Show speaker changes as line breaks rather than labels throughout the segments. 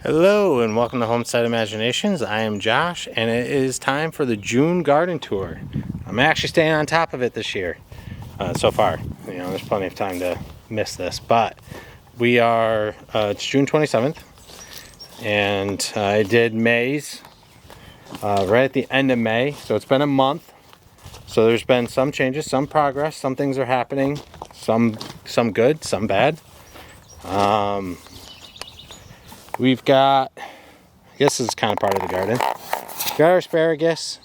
Hello and welcome to Homestead Imaginations. I am Josh and it is time for the June garden tour. I'm actually staying on top of it this year so far. You know, there's plenty of time to miss this, but we are, it's June 27th and I did May's right at the end of May. So it's been a month. So there's been some changes, some progress, some things are happening, some good, some bad. We've got, I guess this is kind of part of the garden. We've got our asparagus.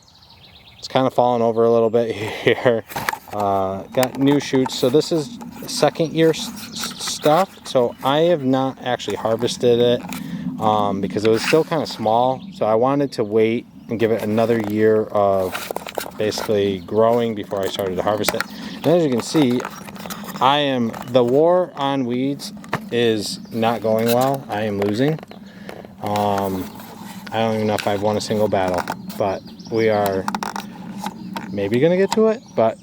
It's kind of fallen over a little bit here. Got new shoots. So this is second year stuff. So I have not actually harvested it because it was still kind of small. So I wanted to wait and give it another year of basically growing before I started to harvest it. And as you can see, the war on weeds is not going well. I am losing. I don't even know if I've won a single battle, but we are maybe gonna get to it. But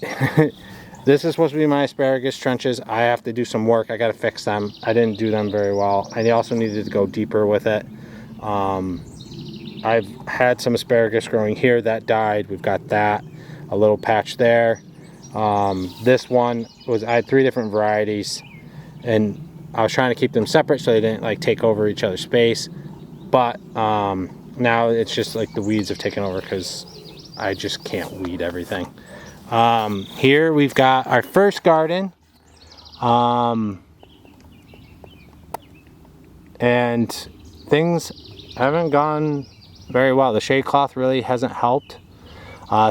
this is supposed to be my asparagus trenches. I have to do some work. I got to fix them. I didn't do them very well. I also needed to go deeper with it. I've had some asparagus growing here that died. We've got that, a little patch there. This one I had 3 different varieties, and I was trying to keep them separate so they didn't like take over each other's space. But now it's just like the weeds have taken over because I just can't weed everything. Here we've got our first garden. And things haven't gone very well. The shade cloth really hasn't helped.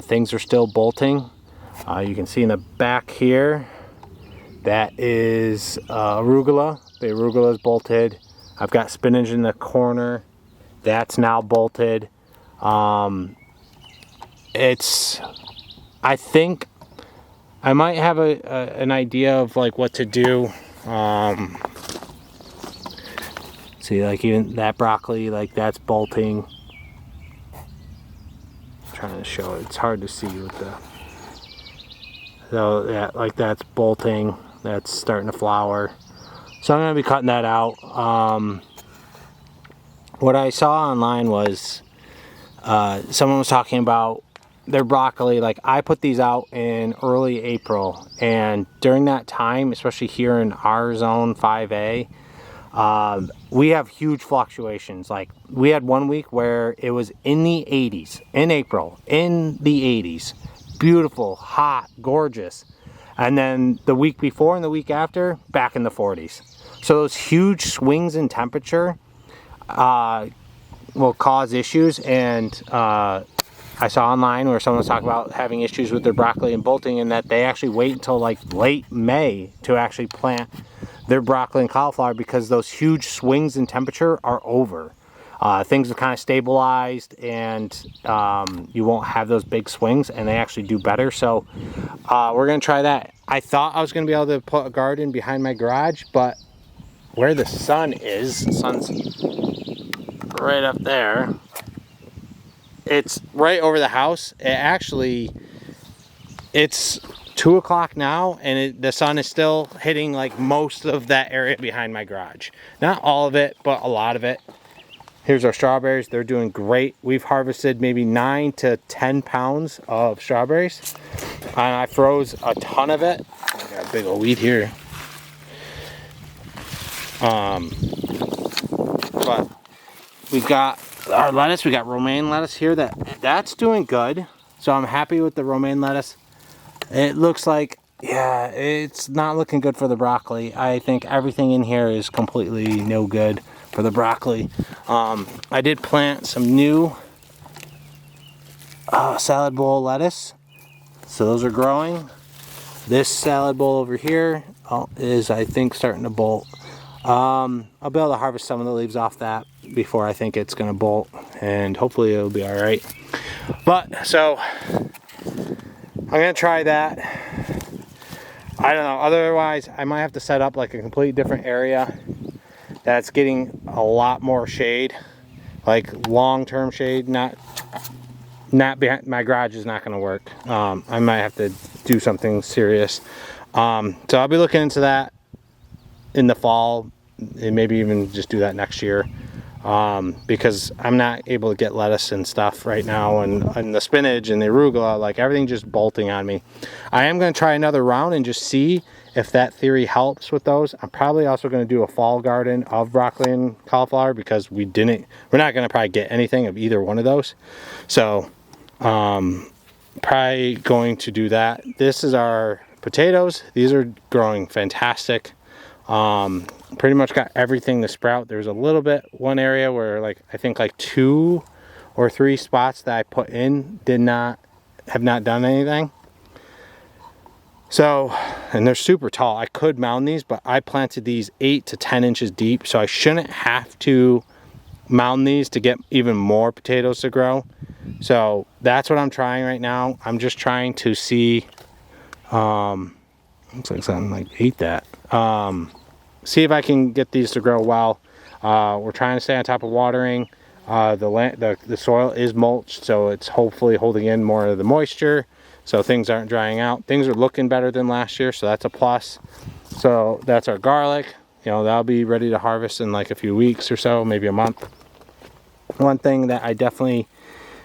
Things are still bolting. You can see in the back here, that is arugula. The arugula is bolted. I've got spinach in the corner. That's now bolted. I think I might have an idea of like what to do. See, like even that broccoli, like that's bolting. I'm trying to show it. It's hard to see with the. So yeah, like that's bolting. That's starting to flower. So I'm going to be cutting that out. What I saw online was someone was talking about their broccoli. Like I put these out in early April, and during that time, especially here in our zone 5A, we have huge fluctuations. Like we had one week where it was in the 80s in April, in the 80s, beautiful, hot, gorgeous. And then the week before and the week after, back in the 40s. So those huge swings in temperature will cause issues. And I saw online where someone was talking about having issues with their broccoli and bolting, and that they actually wait until like late May to actually plant their broccoli and cauliflower because those huge swings in temperature are over. Things have kind of stabilized, and you won't have those big swings, and they actually do better. So we're going to try that. I thought I was going to be able to put a garden behind my garage, but where the sun is, the sun's right up there. It's right over the house. It's 2 o'clock now, and the sun is still hitting like most of that area behind my garage. Not all of it, but a lot of it. Here's our strawberries. They're doing great. We've harvested maybe 9 to 10 pounds of strawberries. And I froze a ton of it. I got a big old weed here. But we've got our lettuce. We got romaine lettuce here. That's doing good. So I'm happy with the romaine lettuce. It looks like, yeah, it's not looking good for the broccoli. I think everything in here is completely no good for the broccoli. I did plant some new salad bowl lettuce. So those are growing. This salad bowl over here is, I think, starting to bolt. I'll be able to harvest some of the leaves off that before I think it's going to bolt, and hopefully it'll be all right. But so I'm going to try that. I don't know. Otherwise, I might have to set up like a completely different area that's getting a lot more shade, like long-term shade. Not behind my garage is not going to work. I might have to do something serious. So I'll be looking into that in the fall, and maybe even just do that next year. because I'm not able to get lettuce and stuff right now, and the spinach and the arugula, like everything just bolting on me. I am going to try another round and just see if that theory helps with those. I'm probably also going to do a fall garden of broccoli and cauliflower, because we're not going to probably get anything of either one of those. So probably going to do that. This is our potatoes. These are growing fantastic. Pretty much got everything to sprout. There's a little bit, one area where I think 2 or 3 spots that I put in have not done anything. So, and they're super tall. I could mound these, but I planted these 8 to 10 inches deep, so I shouldn't have to mound these to get even more potatoes to grow. So that's what I'm trying right now. I'm just trying to see, looks like something ate that. See if I can get these to grow well. We're trying to stay on top of watering. The soil is mulched, so it's hopefully holding in more of the moisture, so things aren't drying out. Things are looking better than last year, so that's a plus. So that's our garlic. That'll be ready to harvest in a few weeks or so, maybe a month. One thing that I definitely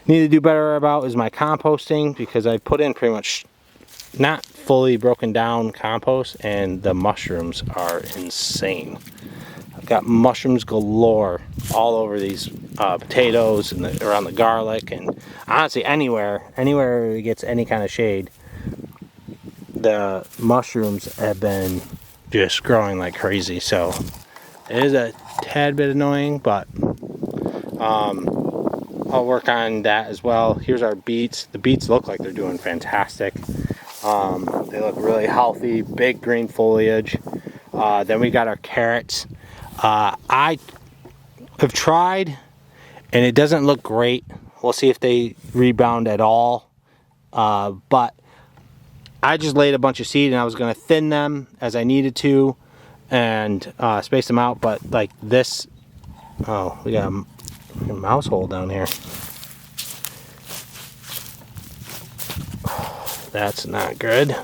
need to do better about is my composting, because I put in pretty much not fully broken down compost, and the mushrooms are insane. I've got mushrooms galore all over these potatoes and around the garlic, and honestly anywhere it gets any kind of shade, the mushrooms have been just growing like crazy. So it is a tad bit annoying, but I'll work on that as well. Here's our beets. The beets look like they're doing fantastic. They look really healthy, big green foliage. Then we got our carrots. I have tried, and it doesn't look great. We'll see if they rebound at all. But I just laid a bunch of seed, and I was going to thin them as I needed to and space them out. But this, oh, we got a mouse hole down here. That's not good.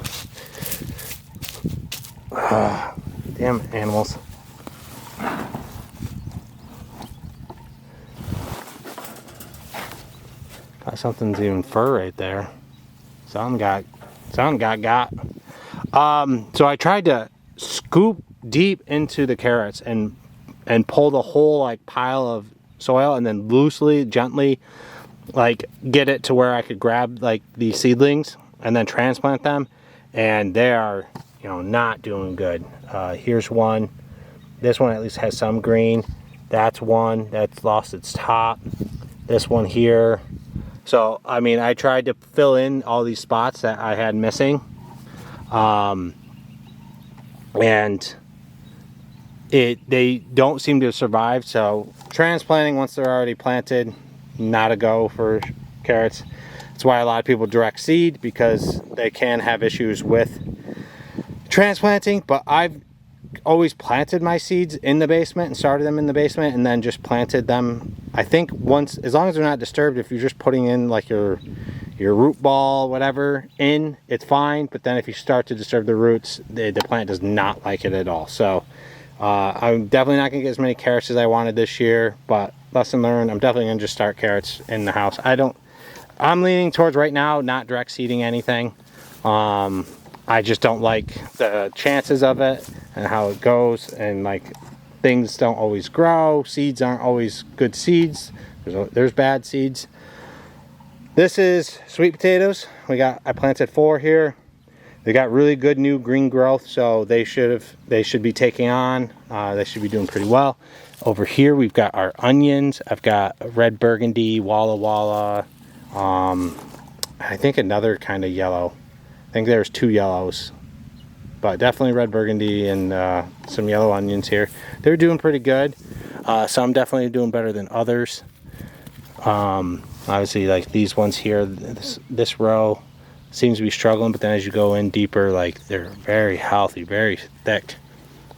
Damn animals. Got something's even fur right there. Something got. So I tried to scoop deep into the carrots and pull the whole pile of soil, and then loosely, gently get it to where I could grab these seedlings and then transplant them, and they are not doing good. Here's one. This one at least has some green. That's one that's lost its top. This one here. So I mean, I tried to fill in all these spots that I had missing, and they don't seem to survive. So transplanting once they're already planted, not a go for carrots. That's why a lot of people direct seed, because they can have issues with transplanting. But I've always planted my seeds in the basement and started them in the basement, and then just planted them. I think once, as long as they're not disturbed, if you're just putting in your root ball, whatever, in, it's fine. But then if you start to disturb the roots, the plant does not like it at all. So I'm definitely not gonna get as many carrots as I wanted this year, but lesson learned. I'm definitely gonna just start carrots in the house. I'm leaning towards right now not direct seeding anything. I just don't like the chances of it and how it goes, and things don't always grow. Seeds aren't always good seeds. There's bad seeds. This is sweet potatoes. I planted 4 here. They got really good new green growth, so they should be taking on. They should be doing pretty well. Over here we've got our onions. I've got red burgundy, Walla Walla. I think another kind of yellow. I think there's 2 yellows, but definitely red burgundy and some yellow onions here. They're doing pretty good. Some definitely doing better than others. Obviously, these ones here, this row seems to be struggling, but then as you go in deeper, they're very healthy, very thick.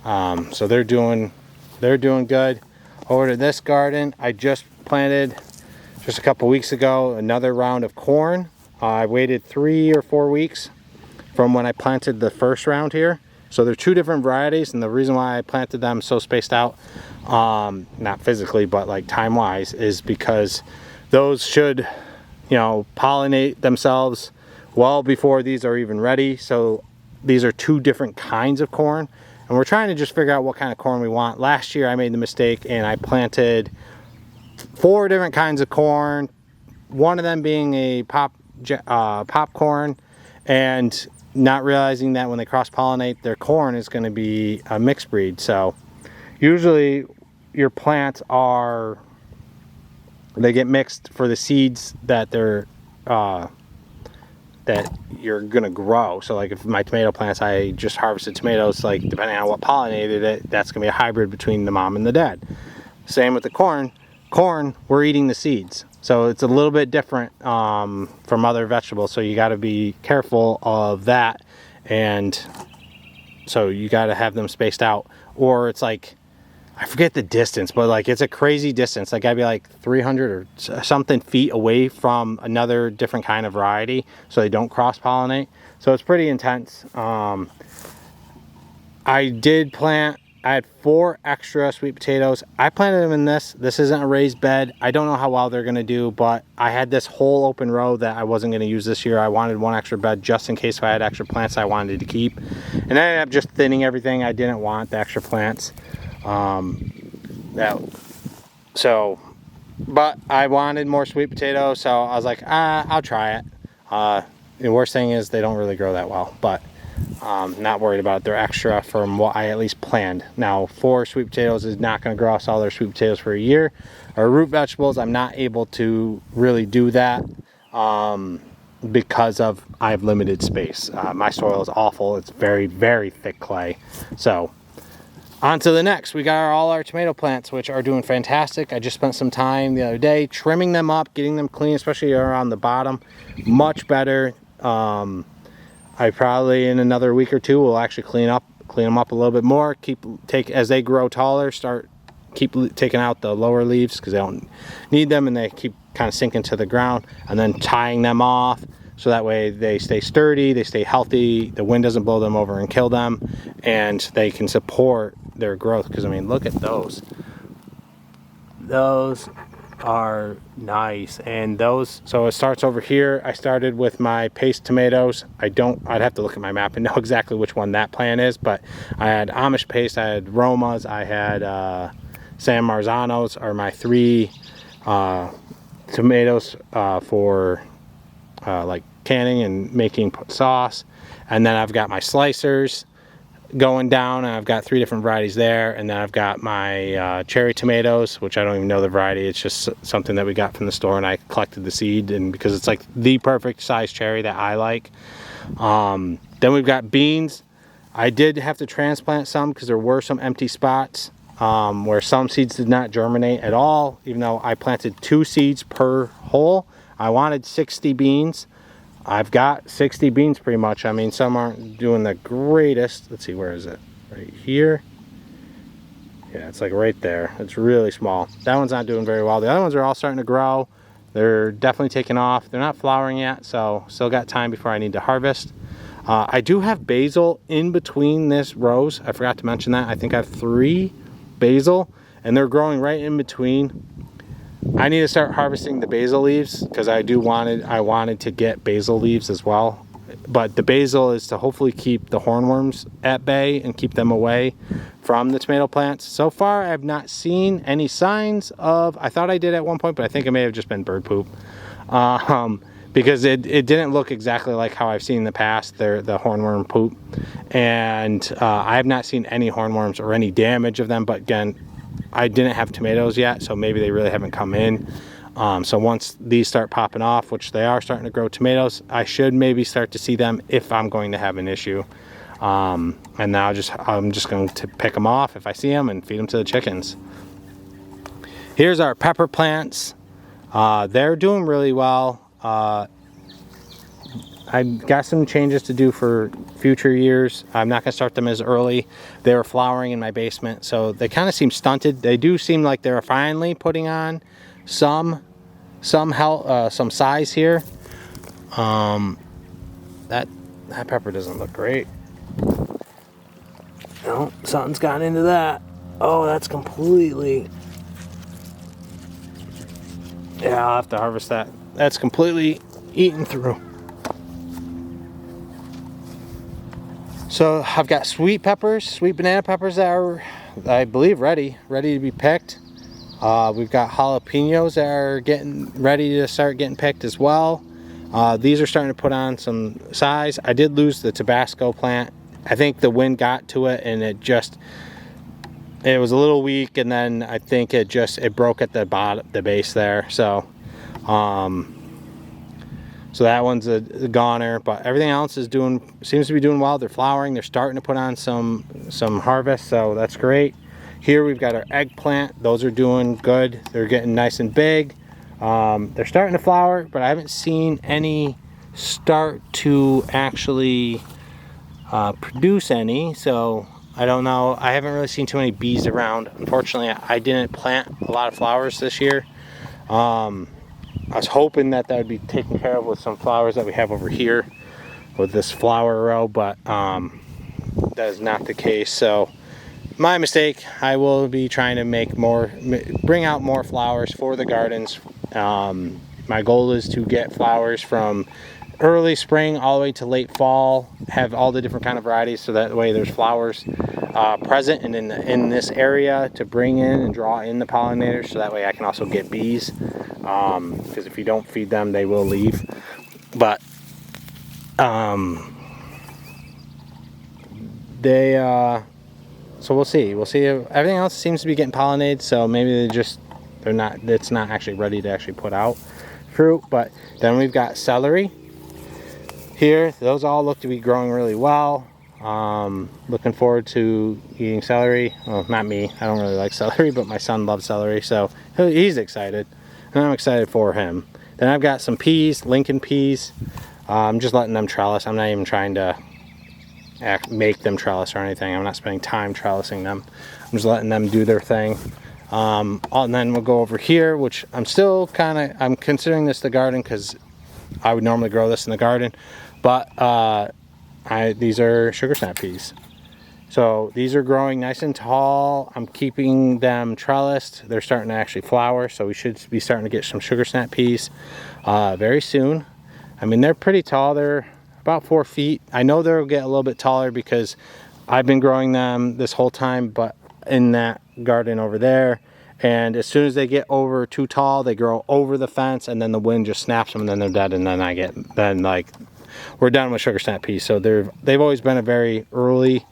So they're doing good. Over to this garden, I just planted just a couple weeks ago another round of corn. I waited 3 or 4 weeks from when I planted the first round here. So they're 2 different varieties, and the reason why I planted them so spaced out, not physically, but like time wise, is because those should, you know, pollinate themselves well before these are even ready. So these are 2 different kinds of corn, and we're trying to just figure out what kind of corn we want. Last year I made the mistake and I planted 4 different kinds of corn, one of them being a popcorn, and not realizing that when they cross-pollinate, their corn is going to be a mixed breed. So usually your plants they get mixed for the seeds that that you're gonna grow. So like if my tomato plants, I just harvested tomatoes, like depending on what pollinated it, that's gonna be a hybrid between the mom and the dad. Same with the corn. We're eating the seeds, so it's a little bit different from other vegetables, so you got to be careful of that. And so you got to have them spaced out, or it's like, I forget the distance, but like it's a crazy distance. Like I'd be like 300 or something feet away from another different kind of variety, so they don't cross pollinate. So it's pretty intense. I had 4 extra sweet potatoes. I planted them in this. This isn't a raised bed. I don't know how well they're gonna do, but I had this whole open row that I wasn't gonna use this year. I wanted 1 extra bed just in case if I had extra plants I wanted to keep. And I ended up just thinning everything. I didn't want the extra plants. But I wanted more sweet potatoes, so I was like, I'll try it. The worst thing is they don't really grow that well, but not worried about it. They're extra from what I at least planned. Now 4 sweet potatoes is not going to grow us all their sweet potatoes for a year. Our root vegetables, I'm not able to really do that because I have limited space. My soil is awful. It's very, very thick clay. So on to the next. We got all our tomato plants, which are doing fantastic. I just spent some time the other day trimming them up, getting them clean, especially around the bottom. Much better. I probably in another week or 2 will actually clean them up a little bit more. As they grow taller, keep taking out the lower leaves because they don't need them, and they keep kind of sinking to the ground, and then tying them off so that way they stay sturdy, they stay healthy, the wind doesn't blow them over and kill them, and they can support their growth. Because I mean, look at those. Those are nice. And so it starts over here. I started with my paste tomatoes. I'd have to look at my map and know exactly which one that plant is, but I had Amish paste, I had Romas, I had San Marzanos are my 3 tomatoes for like canning and making sauce. And then I've got my slicers going down, and I've got 3 different varieties there. And then I've got my cherry tomatoes, which I don't even know the variety. It's just something that we got from the store, and I collected the seed, and because it's like the perfect size cherry that I like. Then we've got beans. I did have to transplant some because there were some empty spots where some seeds did not germinate at all, even though I planted 2 seeds per hole. I wanted 60 beans. I've got 60 beans pretty much. I mean, some aren't doing the greatest. Let's see, where is it? Right here. Yeah, it's like right there. It's really small. That one's not doing very well. The other ones are all starting to grow. They're definitely taking off. They're not flowering yet, so still got time before I need to harvest. I do have basil in between this rows. I forgot to mention that. I think I have 3 basil, and they're growing right in between. I need to start harvesting the basil leaves because I wanted to get basil leaves as well. But the basil is to hopefully keep the hornworms at bay and keep them away from the tomato plants. So far, I have not seen any signs of, I thought I did at one point, but I think it may have just been bird poop. Because it didn't look exactly like how I've seen in the past, the hornworm poop. And I have not seen any hornworms or any damage of them, but again, I didn't have tomatoes yet, so maybe they really haven't come in. So once these start popping off, which they are starting to grow tomatoes, I should maybe start to see them if I'm going to have an issue. And now I'm just going to pick them off if I see them and feed them to the chickens. Here's our pepper plants. They're doing really well. I've got some changes to do for future years. I'm not going to start them as early. They were flowering in my basement, so they kind of seem stunted. They do seem like they're finally putting on some size here. That pepper doesn't look great. No, something's gotten into that. Oh, that's completely... Yeah, I'll have to harvest that. That's completely eaten through. So I've got sweet peppers, sweet banana peppers that are, I believe, ready to be picked. We've got jalapenos that are getting ready to start getting picked as well. These are starting to put on some size. I did lose the Tabasco plant. I think the wind got to it and it was a little weak, and then I think it broke at the bottom, the base there. So so that one's a goner, but everything else seems to be doing well. They're flowering. They're starting to put on some harvest, so that's great. Here we've got our eggplant. Those are doing good. They're getting nice and big. They're starting to flower, but I haven't seen any start to actually produce any, so I don't know. I haven't really seen too many bees around. Unfortunately, I didn't plant a lot of flowers this year. I was hoping that would be taken care of with some flowers that we have over here with this flower row, but that is not the case. So my mistake. I will be trying to bring out more flowers for the gardens. My goal is to get flowers from early spring all the way to late fall, have all the different kind of varieties, so that way there's flowers present and in this area to bring in and draw in the pollinators, so that way I can also get bees, because if you don't feed them, they will leave. But so we'll see if everything else seems to be getting pollinated, so maybe it's not actually ready to actually put out fruit. But then we've got celery here. Those all look to be growing really well. Looking forward to eating celery. Well, not me, I don't really like celery, but my son loves celery, so he's excited, and I'm excited for him. Then I've got some peas, Lincoln peas. I'm just letting them trellis. I'm not even trying to make them trellis or anything. I'm not spending time trellising them. I'm just letting them do their thing. And then we'll go over here, which I'm considering this the garden, because I would normally grow this in the garden, but these are sugar snap peas. So these are growing nice and tall. I'm keeping them trellised. They're starting to actually flower, so we should be starting to get some sugar snap peas very soon. I mean, they're pretty tall. They're about 4 feet. I know they'll get a little bit taller because I've been growing them this whole time, but in that garden over there, and as soon as they get over too tall, they grow over the fence, and then the wind just snaps them, and then they're dead, and then we're done with sugar snap peas. So they've always been a very early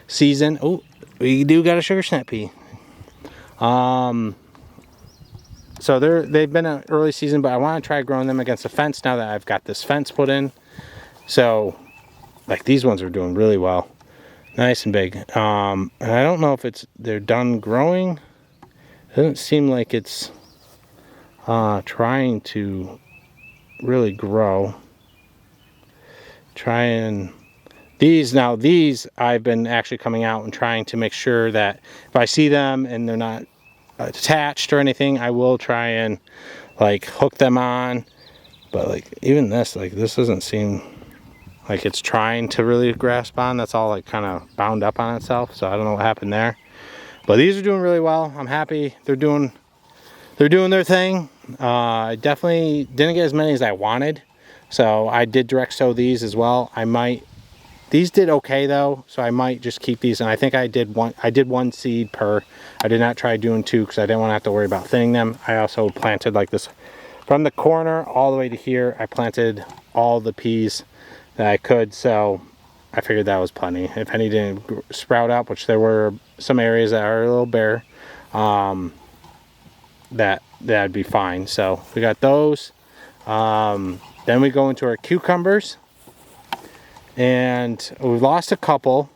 season. Oh, we do got a sugar snap pea. So they've been an early season, but I want to try growing them against the fence now that I've got this fence put in. So like these ones are doing really well, nice and big. And I don't know if they're done growing. It doesn't seem like it's trying to really grow. These I've been actually coming out and trying to make sure that if I see them and they're not attached or anything, I will try and like hook them on. But like even this doesn't seem like it's trying to really grasp on. That's all like kind of bound up on itself, so I don't know what happened there. But these are doing really well. I'm happy. They're doing their thing. I definitely didn't get as many as I wanted, so I did direct sow these as well. These did okay though, so I might just keep these. And I think I did one seed per. I did not try doing two because I didn't want to have to worry about thinning them. I also planted like this from the corner all the way to here. I planted all the peas that I could, so I figured that was plenty. If any didn't sprout up, which there were some areas that are a little bare, that'd be fine. So we got those. Then we go into our cucumbers, and we've lost a couple,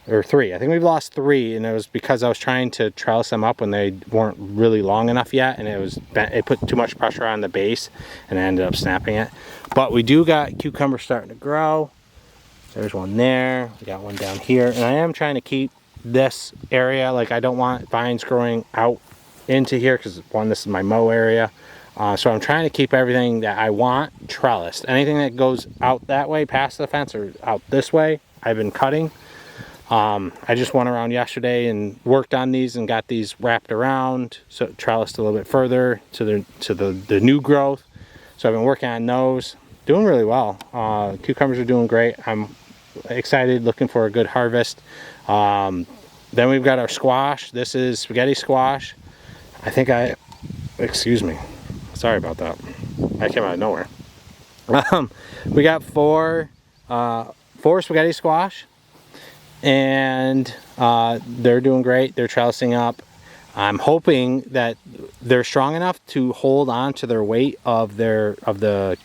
or 3. I think we've lost 3, and it was because I was trying to trellis them up when they weren't really long enough yet, and it put too much pressure on the base, and I ended up snapping it. But we do got cucumbers starting to grow. There's one there. We got one down here, and I am trying to keep this area, like I don't want vines growing out into here, because this is my mow area. So I'm trying to keep everything that I want trellised. Anything that goes out that way past the fence or out this way, I've been cutting. I just went around yesterday and worked on these and got these wrapped around, so trellised a little bit further to the new growth. So I've been working on those, doing really well. Cucumbers are doing great. I'm excited, looking for a good harvest. Then we've got our squash. This is spaghetti squash. Excuse me, sorry about that. I came out of nowhere. We got four spaghetti squash, and they're doing great. They're trellising up. I'm hoping that they're strong enough to hold on to their weight of the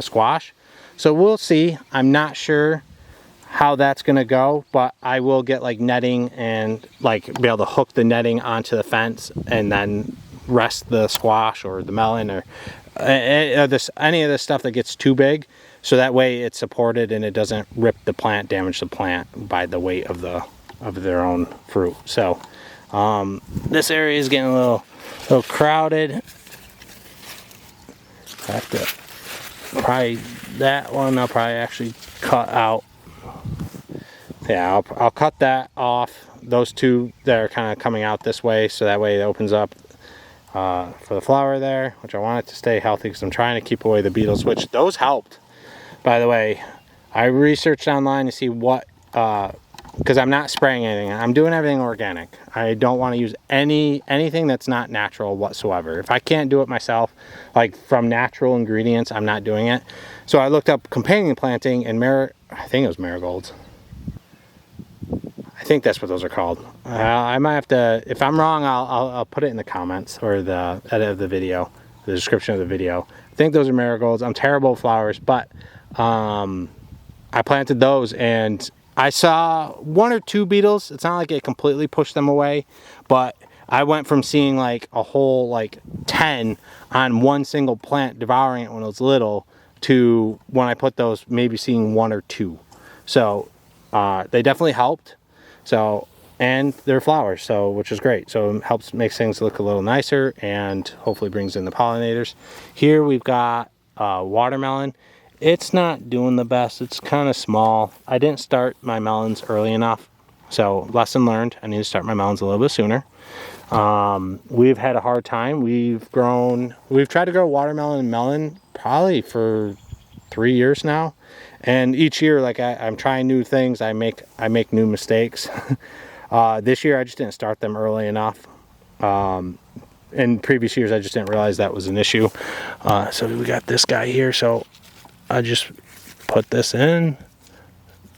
squash. So we'll see. I'm not sure how that's gonna go, but I will get like netting and like be able to hook the netting onto the fence and then rest the squash or the melon or any of this stuff that gets too big, so that way it's supported and it doesn't rip the plant, damage the plant by the weight of their own fruit. So this area is getting a little crowded. I have to probably, that one I'll probably actually cut out. Yeah, I'll cut that off. Those two that are kind of coming out this way, so that way it opens up for the flower there, which I want it to stay healthy because I'm trying to keep away the beetles, which those helped. By the way, I researched online to see what, because I'm not spraying anything. I'm doing everything organic. I don't want to use anything that's not natural whatsoever. If I can't do it myself, like from natural ingredients, I'm not doing it. So I looked up companion planting and I think it was marigolds. I think that's what those are called. I might have to, if I'm wrong, I'll put it in the comments or the edit of the video, the description of the video. I think those are marigolds. I'm terrible at flowers, but I planted those and I saw 1 or 2 beetles. It's not like it completely pushed them away, but I went from seeing like a whole like 10 on one single plant devouring it when it was little to when I put those maybe seeing 1 or 2. So they definitely helped. So, and they're flowers, so which is great. So it helps makes things look a little nicer and hopefully brings in the pollinators. Here we've got watermelon. It's not doing the best. It's kind of small. I didn't start my melons early enough. So lesson learned, I need to start my melons a little bit sooner. We've had a hard time. We've tried to grow watermelon and melon probably for 3 years now. And each year, like I'm trying new things, I make new mistakes. This year I just didn't start them early enough. In previous years I just didn't realize that was an issue. So we got this guy here, so I just put this in,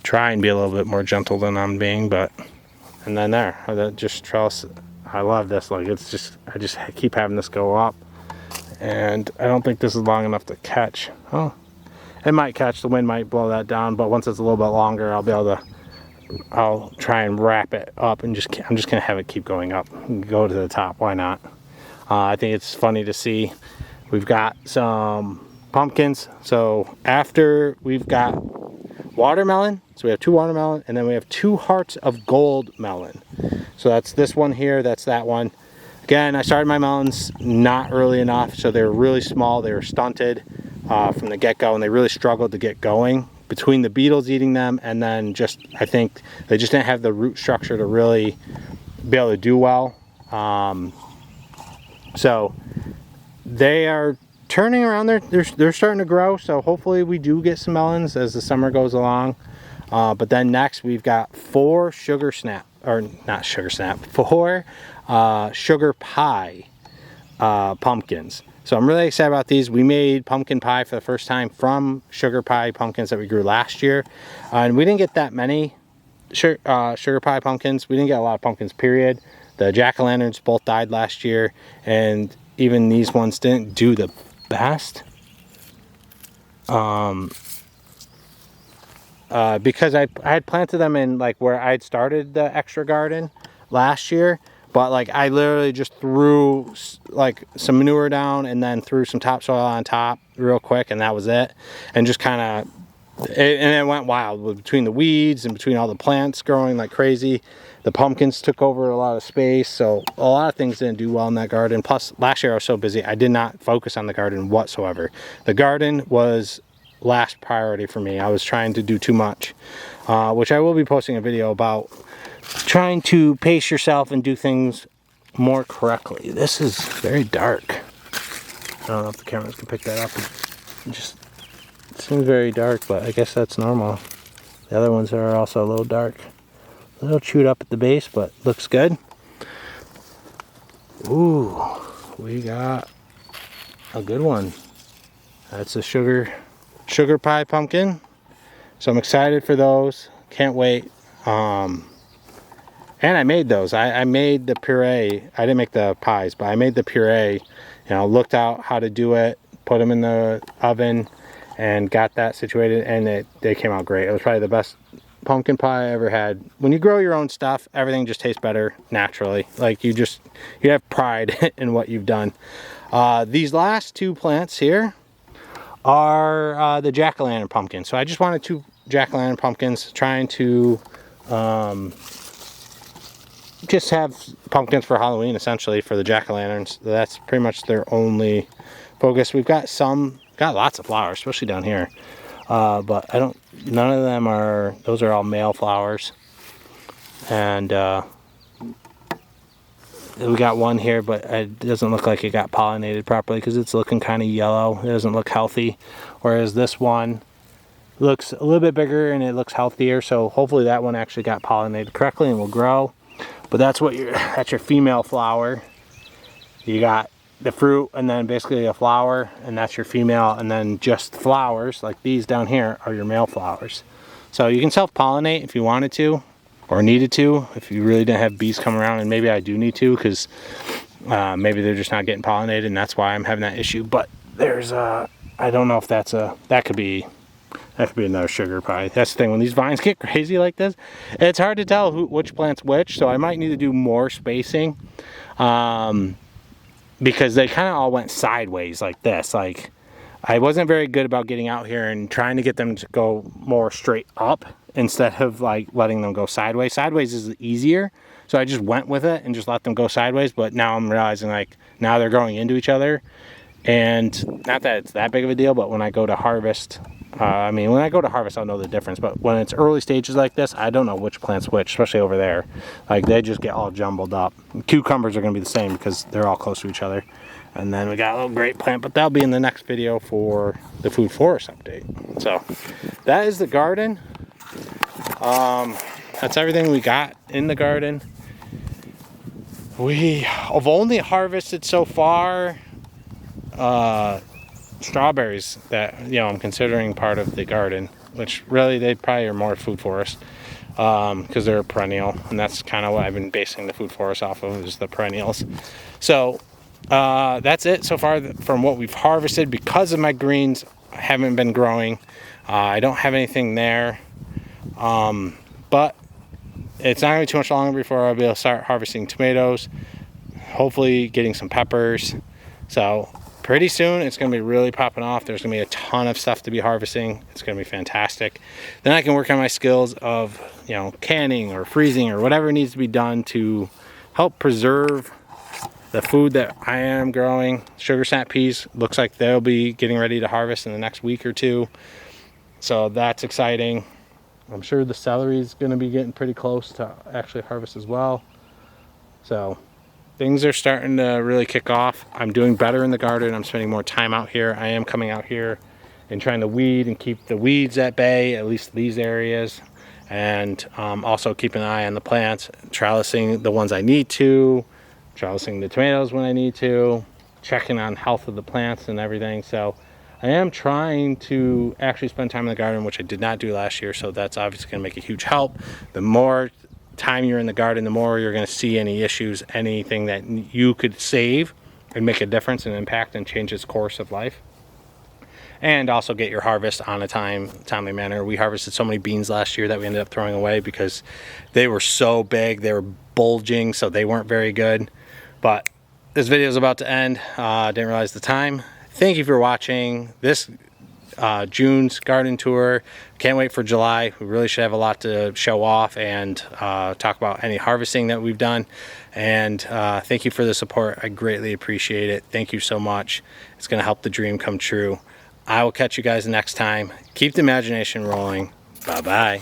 try and be a little bit more gentle than I'm being, and then there, that just trellis. I love this, like I just keep having this go up, and I don't think this is long enough to catch. Oh, it might catch, the wind might blow that down, but once it's a little bit longer, I'll try and wrap it up and I'm just gonna have it keep going up, go to the top, why not? I think it's funny to see. We've got some pumpkins. So after we've got watermelon, so we have 2 watermelon, and then we have 2 hearts of gold melon. So that's this one here, that's that one. Again, I started my melons not early enough, so they were really small, they were stunted from the get-go, and they really struggled to get going between the beetles eating them, and then I think they just didn't have the root structure to really be able to do well. So they are turning around, they're starting to grow, so hopefully we do get some melons as the summer goes along. But then next we've got 4 sugar pie pumpkins. So I'm really excited about these. We made pumpkin pie for the first time from sugar pie pumpkins that we grew last year. And we didn't get that many sugar pie pumpkins. We didn't get a lot of pumpkins, period. The jack-o'-lanterns both died last year, and even these ones didn't do the best. Because I had planted them in like where I'd started the extra garden last year, but like I literally just threw like some manure down and then threw some topsoil on top real quick, and that was it. And just kind of, and it went wild between the weeds and between all the plants growing like crazy. The pumpkins took over a lot of space, so a lot of things didn't do well in that garden. Plus last year I was so busy I did not focus on the garden whatsoever. The garden was last priority for me. I was trying to do too much. which I will be posting a video about trying to pace yourself and do things more correctly. This is very dark. I don't know if the cameras can pick that up. It just seems very dark, but I guess that's normal. The other ones are also a little dark. A little chewed up at the base, but looks good. Ooh, we got a good one. That's a sugar pie pumpkin. So I'm excited for those. Can't wait. And I made those. I made the puree. I didn't make the pies, but I made the puree. You know, looked out how to do it, put them in the oven, and got that situated, and they came out great. It was probably the best pumpkin pie I ever had. When you grow your own stuff, everything just tastes better naturally. Like you have pride in what you've done. These last two plants here are the jack-o'-lantern pumpkins. So I just wanted 2 jack-o'-lantern pumpkins, trying to just have pumpkins for Halloween, essentially, for the jack-o'-lanterns. That's pretty much their only focus. We've got lots of flowers, especially down here. But none of them are, those are all male flowers. And we got one here, but it doesn't look like it got pollinated properly because it's looking kind of yellow. It doesn't look healthy. Whereas this one looks a little bit bigger and it looks healthier. So hopefully that one actually got pollinated correctly and will grow. But that's your female flower. You got the fruit and then basically a flower, and that's your female, and then just flowers like these down here are your male flowers. So you can self-pollinate if you wanted to or needed to, if you really didn't have bees come around, and maybe I do need to because maybe they're just not getting pollinated and that's why I'm having that issue. But there's I don't know if that could be another sugar pie. That's the thing, when these vines get crazy like this, it's hard to tell which plant's which, so I might need to do more spacing. Because they kind of all went sideways like this. Like, I wasn't very good about getting out here and trying to get them to go more straight up instead of like letting them go sideways. Sideways is easier, so I just went with it and just let them go sideways. But now I'm realizing, like, now they're growing into each other, and not that it's that big of a deal, but when I go to harvest, when I go to harvest, I'll know the difference. But when it's early stages like this, I don't know which plant's which, especially over there. Like, they just get all jumbled up. Cucumbers are going to be the same because they're all close to each other. And then we got a little grape plant, but that'll be in the next video for the food forest update. So that is the garden. That's everything we got in the garden. We have only harvested so far strawberries that, I'm considering part of the garden, which really they probably are more food forest because they're a perennial, and that's kind of what I've been basing the food forest off of, is the perennials. So that's it so far from what we've harvested. Because of my greens haven't been growing, I don't have anything there, but it's not going to be too much longer before I'll be able to start harvesting tomatoes, hopefully getting some peppers. So pretty soon it's going to be really popping off. There's going to be a ton of stuff to be harvesting. It's going to be fantastic. Then I can work on my skills of, canning or freezing or whatever needs to be done to help preserve the food that I am growing. Sugar snap peas, looks like they'll be getting ready to harvest in the next week or two. So that's exciting. I'm sure the celery is going to be getting pretty close to actually harvest as well. So things are starting to really kick off. I'm doing better in the garden. I'm spending more time out here. I am coming out here and trying to weed and keep the weeds at bay, at least these areas. And also keeping an eye on the plants, trellising the ones I need to, trellising the tomatoes when I need to, checking on health of the plants and everything. So I am trying to actually spend time in the garden, which I did not do last year. So that's obviously going to make a huge help. The more time you're in the garden, the more you're going to see any issues, anything that you could save and make a difference and impact and change its course of life. And also get your harvest on a timely manner. We harvested so many beans last year that we ended up throwing away because they were so big, they were bulging, so they weren't very good. But this video is about to end. Didn't realize the time. Thank you for watching this June's garden tour. Can't wait for July. We really should have a lot to show off and talk about any harvesting that we've done. And thank you for the support. I greatly appreciate it. Thank you so much. It's going to help the dream come true. I will catch you guys next time. Keep the imagination rolling. Bye-bye.